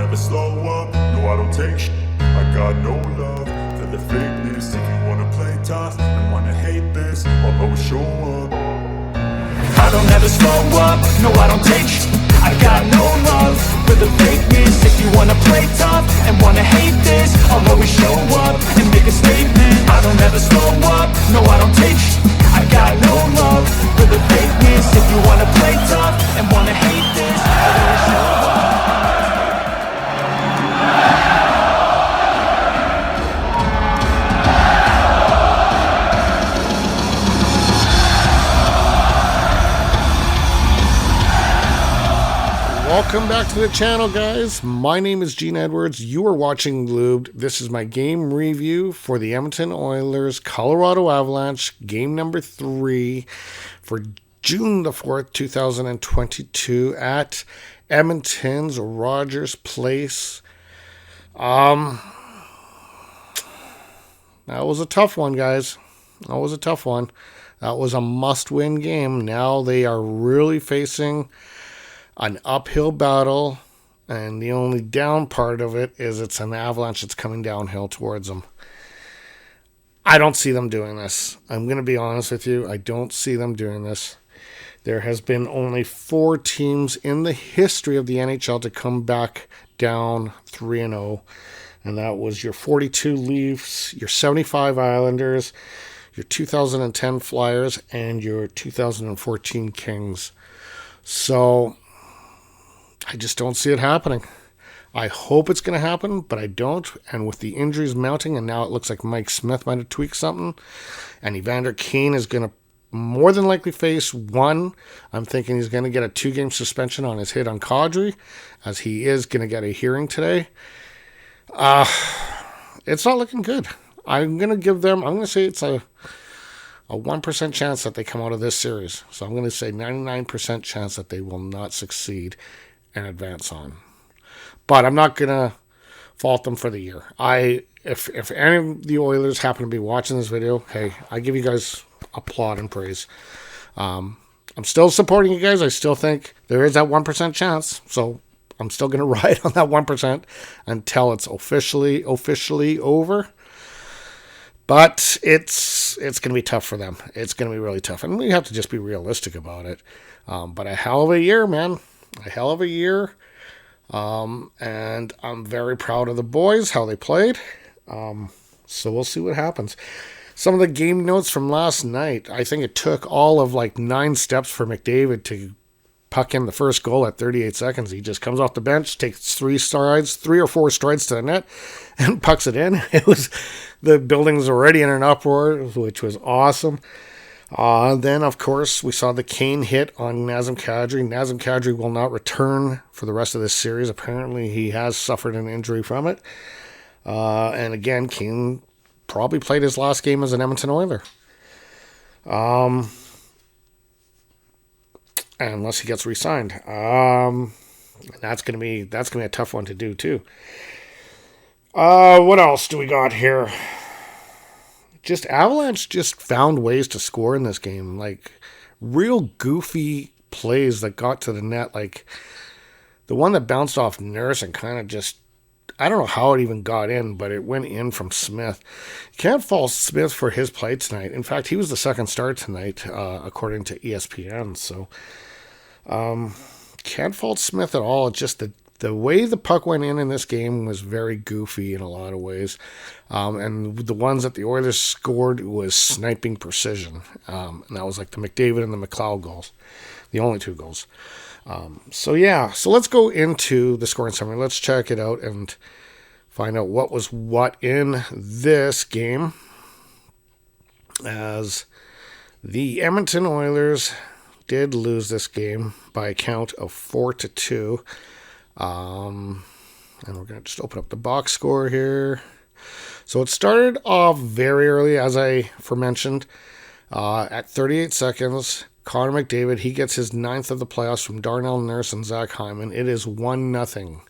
never slow up, no I don't take sh**. I got no love for the fakeness. If you wanna play tough and wanna hate this, I'll always show up. I don't ever slow up, no I don't take sh**. I got no love for the fakeness. If you wanna play tough and wanna hate this, I'll always show up and make a statement. I don't ever slow up, no I don't take sh**. I got no love for the fakeness. If you wanna play tough and wanna hate this, I'll always show up. Welcome back to the channel, guys. My name is Gene Edwards. You are watching Lubed. This is my game review for the Edmonton Oilers Colorado Avalanche, game number 3 for June the 4th, 2022 at Edmonton's Rogers Place. That was a tough one, guys. That was a tough one. That was a must-win game. Now they are really facing an uphill battle, and the only down part of it is it's an Avalanche that's coming downhill towards them. I don't see them doing this. I'm going to be honest with you. I don't see them doing this. There has been only 4 teams in the history of the NHL to come back down 3-0, and that was your 42 Leafs, your 75 Islanders, your 2010 Flyers, and your 2014 Kings. So I just don't see it happening. I hope it's going to happen, but I don't. And with the injuries mounting, and now it looks like Mike Smith might have tweaked something, and Evander Kane is going to more than likely face one. I'm thinking he's going to get a 2-game suspension on his hit on Kadri, as he is going to get a hearing today. It's not looking good. I'm going to say it's a 1% chance that they come out of this series. So I'm going to say 99% chance that they will not succeed and advance on. But I'm not going to fault them for the year. If any of the Oilers happen to be watching this video, hey, I give you guys applaud and praise. I'm still supporting you guys. I still think there is that 1% chance. So I'm still going to ride on that 1% until it's officially over. But it's going to be tough for them. It's going to be really tough. And we have to just be realistic about it. But a hell of a year, man. A hell of a year. And I'm very proud of the boys, how they played. So we'll see what happens. Some of the game notes from last night. I think it took all of 9 steps for McDavid to puck in the first goal at 38 seconds. He just comes off the bench, takes 3 or 4 strides to the net, and pucks it in. The building's already in an uproar, which was awesome. Then, of course, we saw the Kane hit on Nazem Kadri. Nazem Kadri will not return for the rest of this series. Apparently, he has suffered an injury from it. And again, Kane probably played his last game as an Edmonton Oiler. Unless he gets re-signed. That's gonna be a tough one to do too. What else do we got here? Avalanche just found ways to score in this game. Real goofy plays that got to the net. The one that bounced off Nurse and kind of just, I don't know how it even got in, but it went in from Smith. You can't fault Smith for his play tonight. In fact, he was the second star tonight, according to ESPN. So, can't fault Smith at all. It's just the way the puck went in this game was very goofy in a lot of ways. And the ones that the Oilers scored was sniping precision. And that was the McDavid and the McLeod goals. The only 2 goals. So let's go into the scoring summary. Let's check it out and find out what was what in this game, as the Edmonton Oilers did lose this game by a count of 4-2. And we're going to just open up the box score here. So it started off very early, as I mentioned, at 38 seconds. Connor McDavid, he gets his 9th of the playoffs from Darnell Nurse and Zach Hyman. It is 1-0.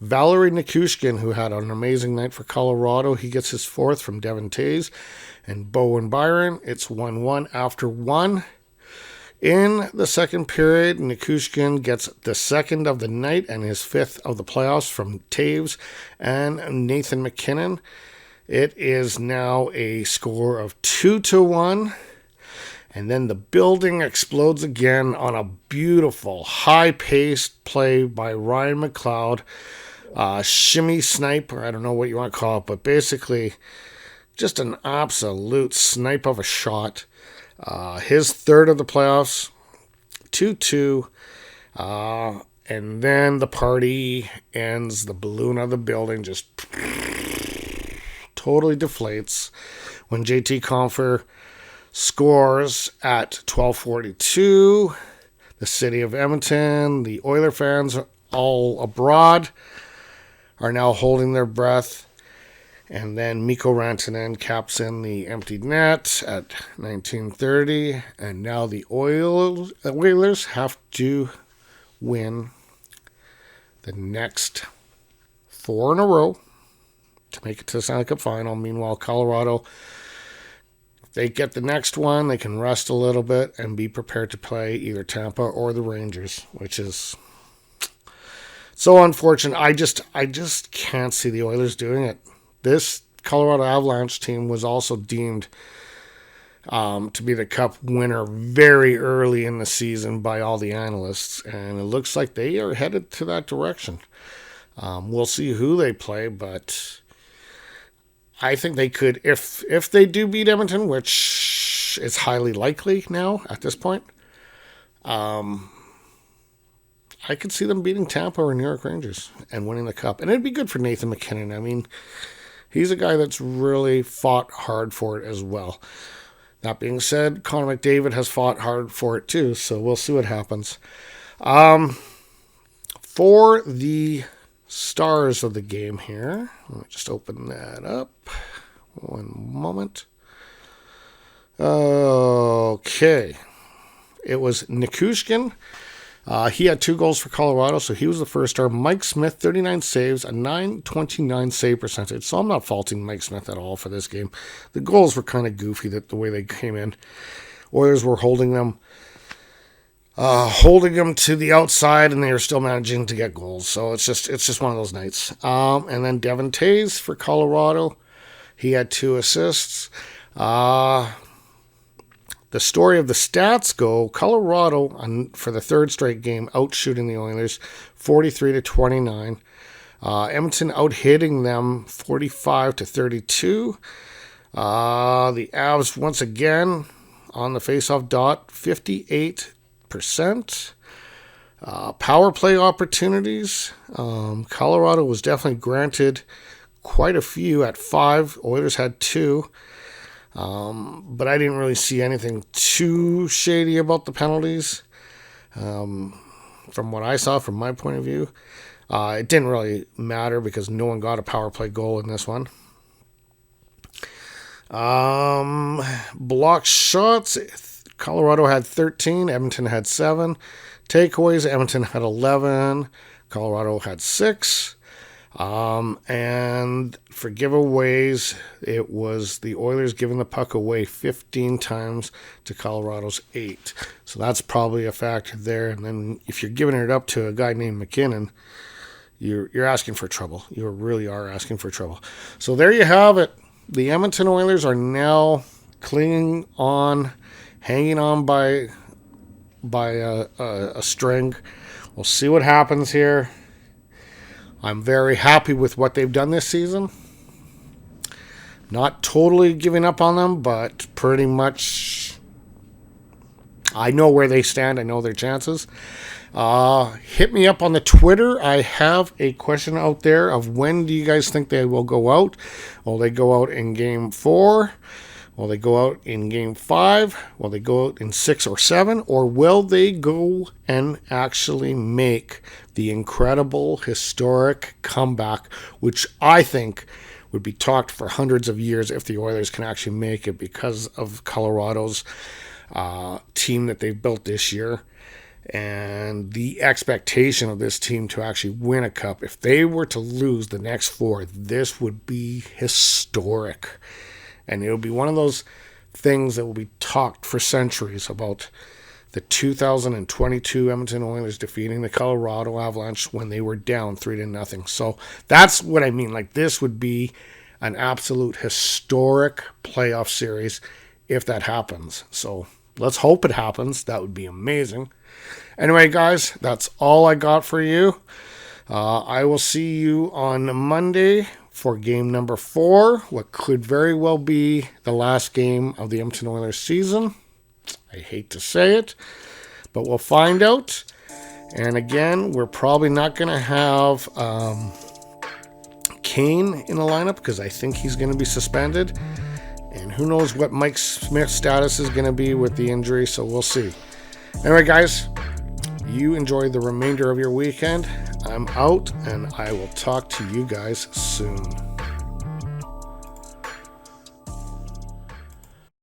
Valerie Nichushkin, who had an amazing night for Colorado, he gets his 4th from Devin Tays and Bowen Byron. It's 1-1 after 1. In the second period, Nichushkin gets the second of the night and his fifth of the playoffs from Taves and Nathan MacKinnon. It is now a score of 2-1. And then the building explodes again on a beautiful, high-paced play by Ryan McLeod. Shimmy snipe, or I don't know what you want to call it, but basically just an absolute snipe of a shot. His third of the playoffs, 2-2. And then the party ends. The balloon of the building just totally deflates when JT Compher scores at 12:42. The city of Edmonton, the Oiler fans all abroad, are now holding their breath. And then Mikko Rantanen caps in the empty net at 19:30. And now the Oilers have to win the next 4 in a row to make it to the Stanley Cup final. Meanwhile, Colorado, if they get the next one, they can rest a little bit and be prepared to play either Tampa or the Rangers, which is so unfortunate. I just can't see the Oilers doing it. This Colorado Avalanche team was also deemed to be the Cup winner very early in the season by all the analysts, and it looks like they are headed to that direction. We'll see who they play, but I think they could, if they do beat Edmonton, which is highly likely now at this point, I could see them beating Tampa or New York Rangers and winning the Cup. And it'd be good for Nathan MacKinnon. I mean, he's a guy that's really fought hard for it as well. That being said, Connor McDavid has fought hard for it too, so we'll see what happens. For the stars of the game here, let me just open that up. One moment. Okay. It was Nichushkin. He had 2 goals for Colorado, so he was the first star. Mike Smith, 39 saves, a .929 save percentage. So I'm not faulting Mike Smith at all for this game. The goals were kind of goofy the way they came in. Oilers were holding them to the outside, and they were still managing to get goals. So it's just one of those nights. And then Devin Taves for Colorado. He had 2 assists. The story of the stats go, Colorado, for the third straight game, out-shooting the Oilers 43-29. Edmonton out-hitting them 45-32. The Avs, once again, on the face-off dot, 58%. Power play opportunities. Colorado was definitely granted quite a few at 5. Oilers had 2. But I didn't really see anything too shady about the penalties. From what I saw, from my point of view, it didn't really matter because no one got a power play goal in this one. Blocked shots, Colorado had 13, Edmonton had 7. Takeaways, Edmonton had 11, Colorado had 6. And for giveaways, it was the Oilers giving the puck away 15 times to Colorado's 8. So that's probably a factor there. And then if you're giving it up to a guy named MacKinnon, you're asking for trouble. You really are asking for trouble. So there you have it. The Edmonton Oilers are now clinging on, hanging on by a string. We'll see what happens here. I'm very happy with what they've done this season. Not totally giving up on them, but pretty much I know where they stand. I know their chances. Hit me up on the Twitter. I have a question out there of when do you guys think they will go out? Will they go out in Game 4? Will they go out in Game 5? Will they go out in 6 or 7? Or will they go and actually make the incredible, historic comeback, which I think would be talked for hundreds of years if the Oilers can actually make it because of Colorado's team that they've built this year and the expectation of this team to actually win a cup. If they were to lose the next 4, this would be historic. And it will be one of those things that will be talked for centuries about the 2022 Edmonton Oilers defeating the Colorado Avalanche when they were down 3-0. So that's what I mean. Like, this would be an absolute historic playoff series if that happens. So let's hope it happens. That would be amazing. Anyway, guys, that's all I got for you. I will see you on Monday for game number 4, what could very well be the last game of the Edmonton Oilers season. I hate to say it, but we'll find out. And again, we're probably not going to have Kane in the lineup because I think he's going to be suspended. And who knows what Mike Smith's status is going to be with the injury, so we'll see. Anyway, guys, you enjoy the remainder of your weekend. I'm out, and I will talk to you guys soon.